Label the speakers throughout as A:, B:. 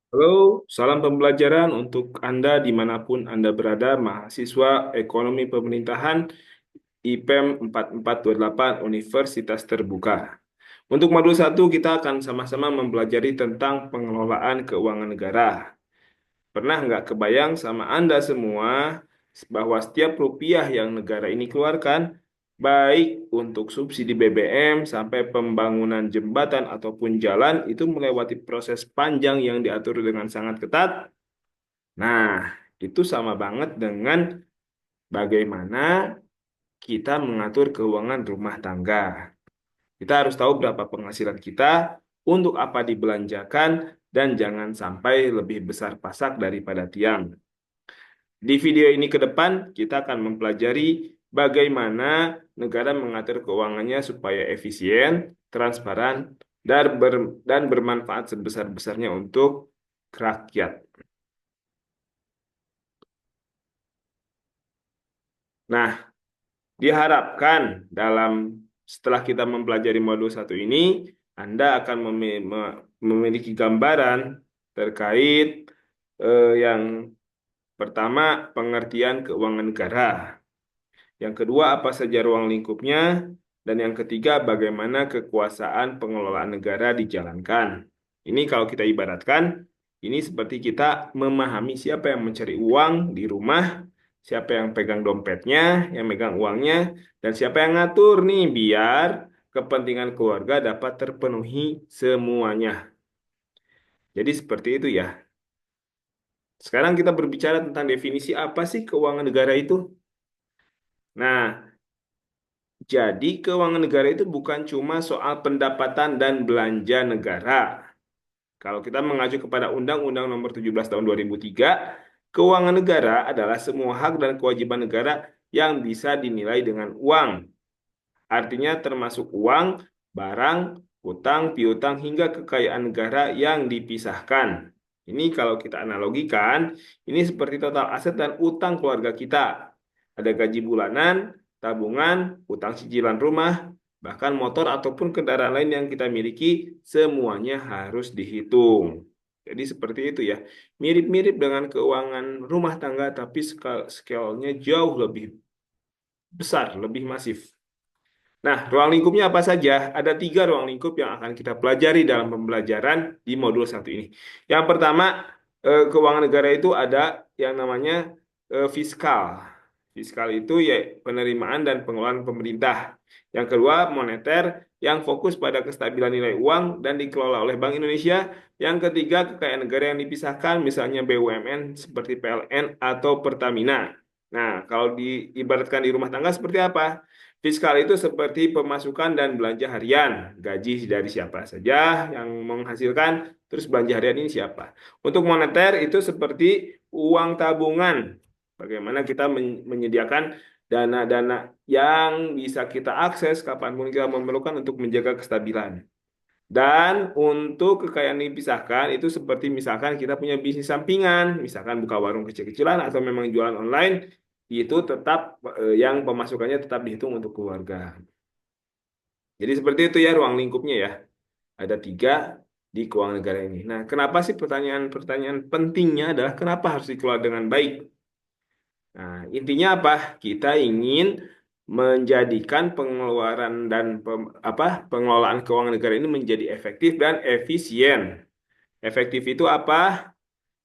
A: Halo, salam pembelajaran untuk Anda dimanapun Anda berada, mahasiswa Ekonomi Pemerintahan IPEM 4428 Universitas Terbuka. Untuk modul satu kita akan sama-sama mempelajari tentang pengelolaan keuangan negara. Pernah nggak kebayang sama Anda semua bahwa setiap rupiah yang negara ini keluarkan, baik untuk subsidi BBM sampai pembangunan jembatan ataupun jalan, itu melewati proses panjang yang diatur dengan sangat ketat. Nah, itu sama banget dengan bagaimana kita mengatur keuangan rumah tangga. Kita harus tahu berapa penghasilan kita, untuk apa dibelanjakan, dan jangan sampai lebih besar pasak daripada tiang. Di video ini ke depan, kita akan mempelajari bagaimana negara mengatur keuangannya supaya efisien, transparan, dan bermanfaat sebesar-besarnya untuk rakyat. Nah, diharapkan setelah kita mempelajari modul satu ini, Anda akan memiliki gambaran terkait yang pertama, pengertian keuangan negara. Yang kedua, apa saja ruang lingkupnya. Dan yang ketiga, bagaimana kekuasaan pengelolaan negara dijalankan. Ini kalau kita ibaratkan, ini seperti kita memahami siapa yang mencari uang di rumah, siapa yang pegang dompetnya, yang megang uangnya, dan siapa yang ngatur nih biar kepentingan keluarga dapat terpenuhi semuanya. Jadi seperti itu ya. Sekarang kita berbicara tentang definisi apa sih keuangan negara itu. Nah, jadi keuangan negara itu bukan cuma soal pendapatan dan belanja negara. Kalau kita mengacu kepada Undang-Undang Nomor 17 Tahun 2003, keuangan negara adalah semua hak dan kewajiban negara yang bisa dinilai dengan uang. Artinya termasuk uang, barang, utang, piutang, hingga kekayaan negara yang dipisahkan. Ini kalau kita analogikan, ini seperti total aset dan utang keluarga kita. Ada gaji bulanan, tabungan, utang cicilan rumah, bahkan motor ataupun kendaraan lain yang kita miliki, semuanya harus dihitung. Jadi seperti itu ya. Mirip-mirip dengan keuangan rumah tangga, tapi scale-nya jauh lebih besar, lebih masif. Nah, ruang lingkupnya apa saja? Ada tiga ruang lingkup yang akan kita pelajari dalam pembelajaran di modul satu ini. Yang pertama, keuangan negara itu ada yang namanya fiskal. Fiskal itu ya penerimaan dan pengelolaan pemerintah. Yang kedua, moneter yang fokus pada kestabilan nilai uang dan dikelola oleh Bank Indonesia. Yang ketiga, kekayaan negara yang dipisahkan, misalnya BUMN seperti PLN atau Pertamina. Nah, kalau diibaratkan di rumah tangga seperti apa? Fiskal itu seperti pemasukan dan belanja harian, gaji dari siapa saja yang menghasilkan, terus belanja harian ini siapa. Untuk moneter itu seperti uang tabungan, bagaimana kita menyediakan dana-dana yang bisa kita akses kapanpun kita memerlukan untuk menjaga kestabilan. Dan untuk kekayaan dipisahkan itu seperti misalkan kita punya bisnis sampingan, misalkan buka warung kecil-kecilan atau memang jualan online, itu tetap yang pemasukannya tetap dihitung untuk keluarga. Jadi seperti itu ya ruang lingkupnya ya. Ada tiga di keuangan negara ini. Nah, kenapa sih pertanyaan-pertanyaan pentingnya adalah kenapa harus dikelola dengan baik? Nah, intinya apa? Kita ingin menjadikan pengeluaran dan pengelolaan keuangan negara ini menjadi efektif dan efisien. Efektif itu apa?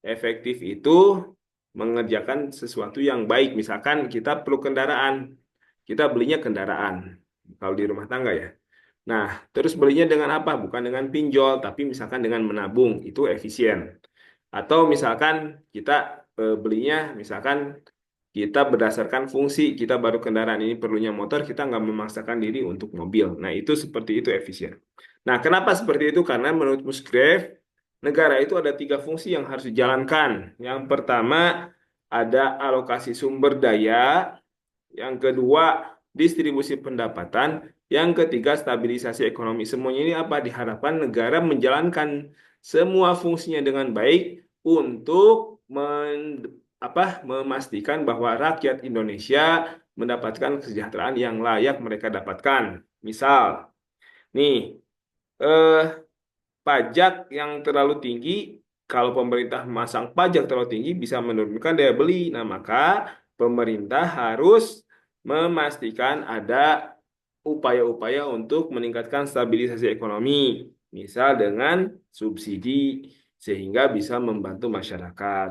A: Efektif itu mengerjakan sesuatu yang baik. Misalkan kita perlu kendaraan, kita belinya kendaraan. Kalau di rumah tangga ya. Nah, terus belinya dengan apa? Bukan dengan pinjol, tapi misalkan dengan menabung, itu efisien. Atau misalkan kita belinya, misalkan kita berdasarkan fungsi, kita baru kendaraan ini perlunya motor, kita nggak memaksakan diri untuk mobil. Nah, itu seperti itu efisien. Nah, kenapa seperti itu? Karena menurut Musgrave, negara itu ada tiga fungsi yang harus dijalankan. Yang pertama, ada alokasi sumber daya. Yang kedua, distribusi pendapatan. Yang ketiga, stabilisasi ekonomi. Semuanya ini apa? Diharapkan negara menjalankan semua fungsinya dengan baik untuk memastikan bahwa rakyat Indonesia mendapatkan kesejahteraan yang layak mereka dapatkan. Misal, nih, eh, pajak yang terlalu tinggi kalau pemerintah masang pajak terlalu tinggi bisa menurunkan daya beli. Nah, maka pemerintah harus memastikan ada upaya-upaya untuk meningkatkan stabilisasi ekonomi, misal dengan subsidi sehingga bisa membantu masyarakat.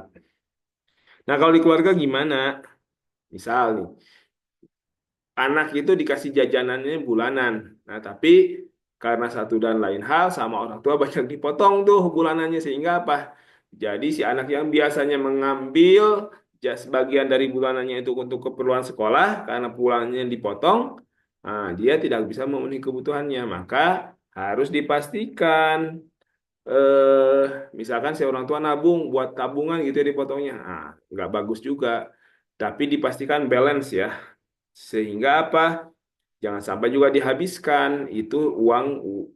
A: Nah, kalau di keluarga gimana? Misal nih, anak itu dikasih jajanannya bulanan. Nah, tapi karena satu dan lain hal sama orang tua banyak dipotong tuh bulanannya sehingga apa? Jadi si anak yang biasanya mengambil sebagian dari bulanannya itu untuk keperluan sekolah karena bulanannya dipotong, nah, dia tidak bisa memenuhi kebutuhannya. Maka harus dipastikan misalkan si orang tua nabung buat tabungan gitu ya dipotongnya. Nah, nggak bagus juga. Tapi dipastikan balance ya. Sehingga apa? Jangan sampai juga dihabiskan itu uang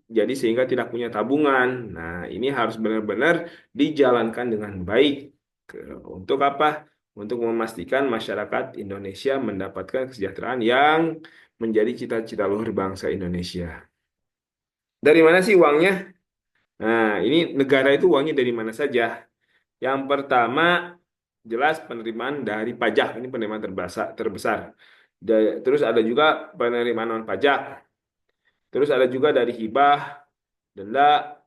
A: jadi sehingga tidak punya tabungan. Nah, ini harus benar-benar dijalankan dengan baik. Untuk apa? Untuk memastikan masyarakat Indonesia mendapatkan kesejahteraan yang menjadi cita-cita luhur bangsa Indonesia. Dari mana sih uangnya? Nah, ini negara itu uangnya dari mana saja? Yang pertama, jelas penerimaan dari pajak. Ini penerimaan terbesar. Terus ada juga penerimaan non pajak. Terus ada juga dari hibah, denda,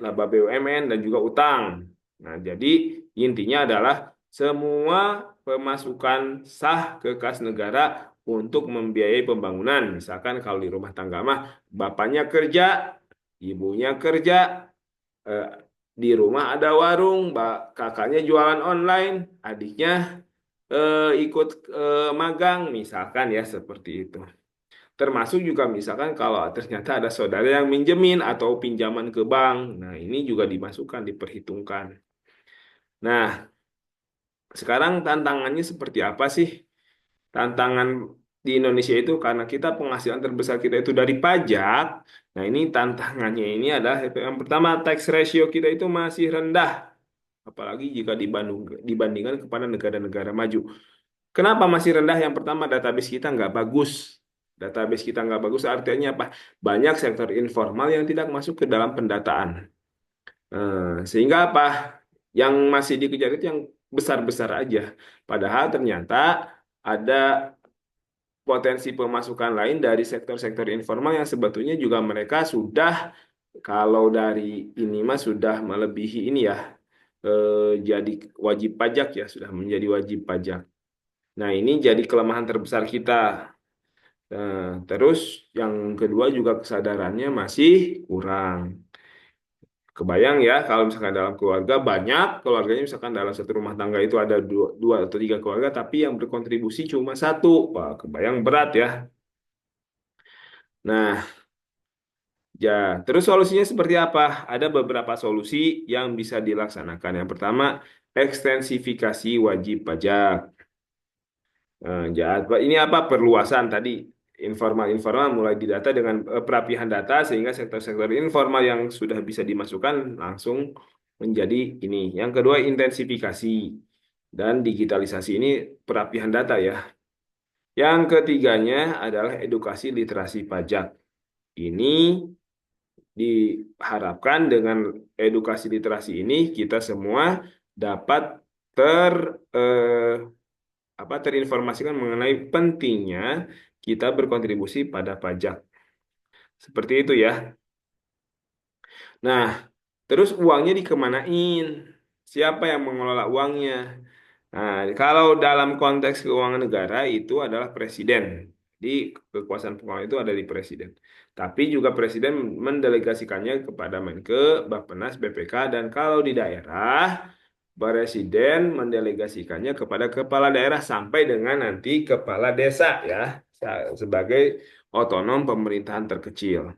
A: laba BUMN, dan juga utang. Nah, jadi intinya adalah semua pemasukan sah ke kas negara untuk membiayai pembangunan. Misalkan kalau di rumah tangga mah, bapaknya kerja, ibunya kerja, eh, di rumah ada warung, kakaknya jualan online, adiknya ikut magang, misalkan ya seperti itu. Termasuk juga misalkan kalau ternyata ada saudara yang minjemin atau pinjaman ke bank. Nah, ini juga dimasukkan, diperhitungkan. Nah, sekarang tantangannya seperti apa sih? Tantangan di Indonesia itu karena kita penghasilan terbesar kita itu dari pajak. Nah, ini tantangannya ini adalah yang pertama tax ratio kita itu masih rendah. Apalagi jika dibandingkan kepada negara-negara maju. Kenapa masih rendah? Yang pertama database kita nggak bagus. Database kita nggak bagus artinya apa? Banyak sektor informal yang tidak masuk ke dalam pendataan. Sehingga apa? Yang masih dikejar itu yang besar-besar aja. Padahal ternyata ada potensi pemasukan lain dari sektor-sektor informal yang sebetulnya juga mereka sudah kalau dari ini mah sudah melebihi ini ya jadi wajib pajak ya sudah menjadi wajib pajak. Nah, ini jadi kelemahan terbesar kita. Terus yang kedua juga kesadarannya masih kurang. Kebayang ya kalau misalkan dalam keluarga banyak keluarganya misalkan dalam satu rumah tangga itu ada dua atau tiga keluarga tapi yang berkontribusi cuma satu. Wah, kebayang berat ya. Nah, ya, terus solusinya seperti apa? Ada beberapa solusi yang bisa dilaksanakan. Yang pertama, ekstensifikasi wajib pajak. Ini apa perluasan tadi informal-informal mulai didata dengan perapihan data sehingga sektor-sektor informal yang sudah bisa dimasukkan langsung menjadi ini. Yang kedua intensifikasi dan digitalisasi ini perapihan data ya. Yang ketiganya adalah edukasi literasi pajak. Ini diharapkan dengan edukasi literasi ini kita semua dapat ter eh, terinformasikan mengenai pentingnya kita berkontribusi pada pajak. Seperti itu ya. Nah, terus uangnya dikemanain? Siapa yang mengelola uangnya? Nah, kalau dalam konteks keuangan negara itu adalah presiden. Di kekuasaan pengelola itu ada di presiden. Tapi juga presiden mendelegasikannya kepada Menke, Bappenas, BPK, dan kalau di daerah Presiden mendelegasikannya kepada kepala daerah sampai dengan nanti kepala desa ya sebagai otonom pemerintahan terkecil.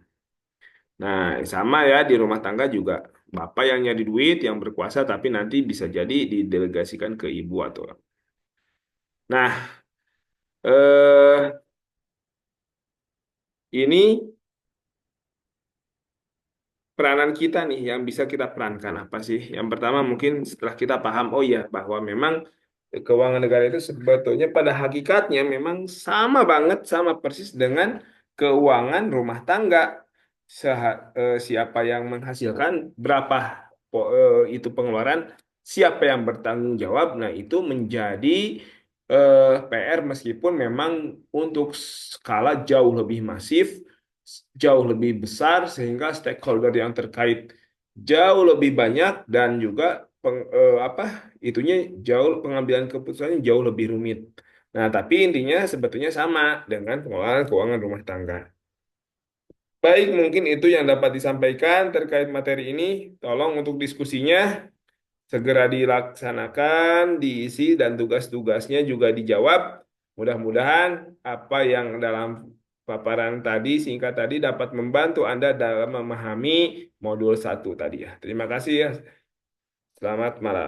A: Nah, sama ya di rumah tangga juga bapak yang nyari duit yang berkuasa tapi nanti bisa jadi didelegasikan ke ibu atau. Nah, eh ini peranan kita nih yang bisa kita perankan apa sih? Yang pertama mungkin setelah kita paham, oh ya bahwa memang keuangan negara itu sebetulnya pada hakikatnya memang sama banget, sama persis dengan keuangan rumah tangga. Siapa yang menghasilkan berapa itu pengeluaran, siapa yang bertanggung jawab? Nah, itu menjadi PR meskipun memang untuk skala jauh lebih masif, jauh lebih besar sehingga stakeholder yang terkait jauh lebih banyak dan juga apa itunya jauh pengambilan keputusannya jauh lebih rumit. Nah, tapi intinya sebetulnya sama dengan pengelolaan keuangan rumah tangga. Baik, mungkin itu yang dapat disampaikan terkait materi ini. Tolong untuk diskusinya segera dilaksanakan, diisi, dan tugas-tugasnya juga dijawab. Mudah-mudahan apa yang dalam paparan tadi, singkat tadi, dapat membantu Anda dalam memahami modul 1 tadi ya. Terima kasih ya. Selamat malam.